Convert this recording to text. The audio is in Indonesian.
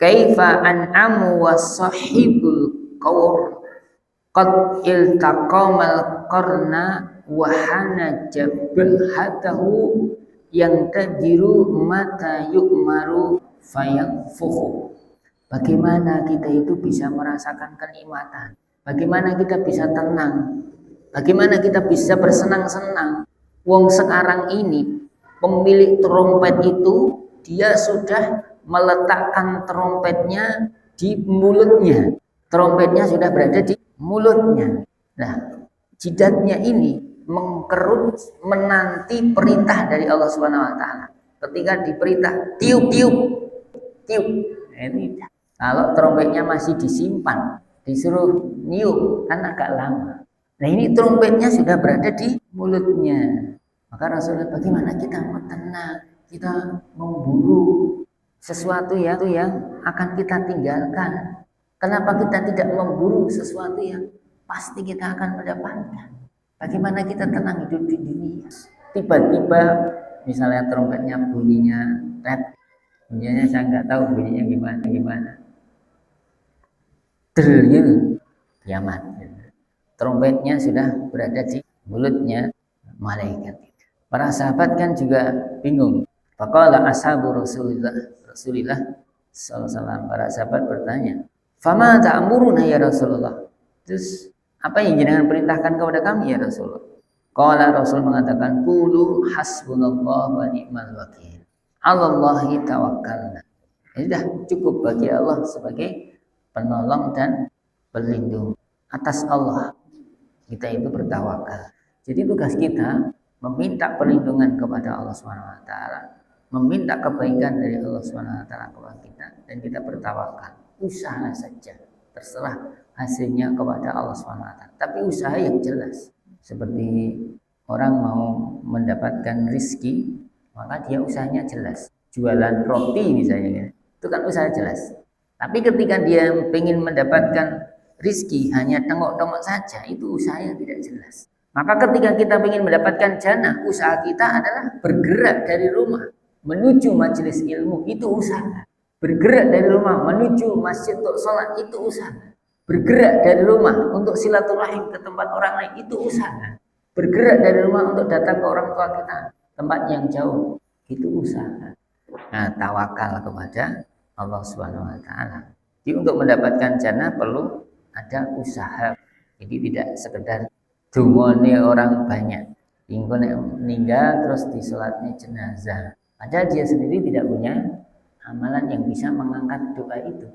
kaifa an'amu wasahibul qaur qad iltaqamal qarna wa hana jabhatahu yang tadiru mata yu'maru fayakfuhu. Bagaimana kita itu bisa merasakan kenikmatan, bagaimana kita bisa tenang, bagaimana kita bisa bersenang-senang. Wong sekarang ini pemilik trompet itu dia sudah meletakkan trompetnya di mulutnya. Trompetnya sudah berada di mulutnya. Nah, jidatnya ini mengkerut menanti perintah dari Allah Subhanahu wa taala. Ketika diperintah tiup tiup tiup. Ini kalau trompetnya masih disimpan, disuruh niup kan agak lama. Nah, ini trompetnya sudah berada di mulutnya. Maka Rasulullah, bagaimana kita tenang, kita memburu sesuatu yang akan kita tinggalkan. Kenapa kita tidak memburu sesuatu yang pasti kita akan mendapatkan? Bagaimana kita tenang hidup di dunia? Tiba-tiba misalnya trompetnya bunyinya tet, bunyinya saya nggak tahu bunyinya gimana. Triliun kiamat. Trompetnya sudah berada di mulutnya malaikat. Para sahabat kan juga bingung. Faqala ashabu Rasulillah sallallahu alaihi wasallam, para sahabat bertanya, "Fama ta'muruna ya Rasulullah?" Terus apa yang jenengan perintahkan kepada kami ya Rasulullah? Qala Rasul mengatakan, "Qulu hasbunallah wa ni'mal wakil. 'Alallahi tawakkalna." Ini sudah cukup bagi Allah sebagai penolong dan pelindung. Atas Allah kita itu bertawakal. Jadi tugas kita meminta perlindungan kepada Allah SWT, meminta kebaikan dari Allah SWT kepada kita, dan kita bertawakal. Usaha saja, terserah hasilnya kepada Allah SWT. Tapi usaha yang jelas. Seperti orang mau mendapatkan rizki, maka dia usahanya jelas. Jualan roti misalnya, itu kan usaha jelas. Tapi ketika dia ingin mendapatkan rizki hanya tengok-tengok saja, itu usaha yang tidak jelas. Maka ketika kita ingin mendapatkan jannah, usaha kita adalah bergerak dari rumah menuju majelis ilmu, itu usaha. Bergerak dari rumah menuju masjid untuk sholat, itu usaha. Bergerak dari rumah untuk silaturahim ke tempat orang lain, itu usaha. Bergerak dari rumah untuk datang ke orang tua kita, tempat yang jauh, itu usaha. Nah, tawakal kepada Allah Subhanahu wa taala. Jadi untuk mendapatkan jannah perlu ada usaha. Jadi tidak sekedar dungone orang banyak. Ingkon meninggal terus disolatnya jenazah. Padahal dia sendiri tidak punya amalan yang bisa mengangkat doa itu.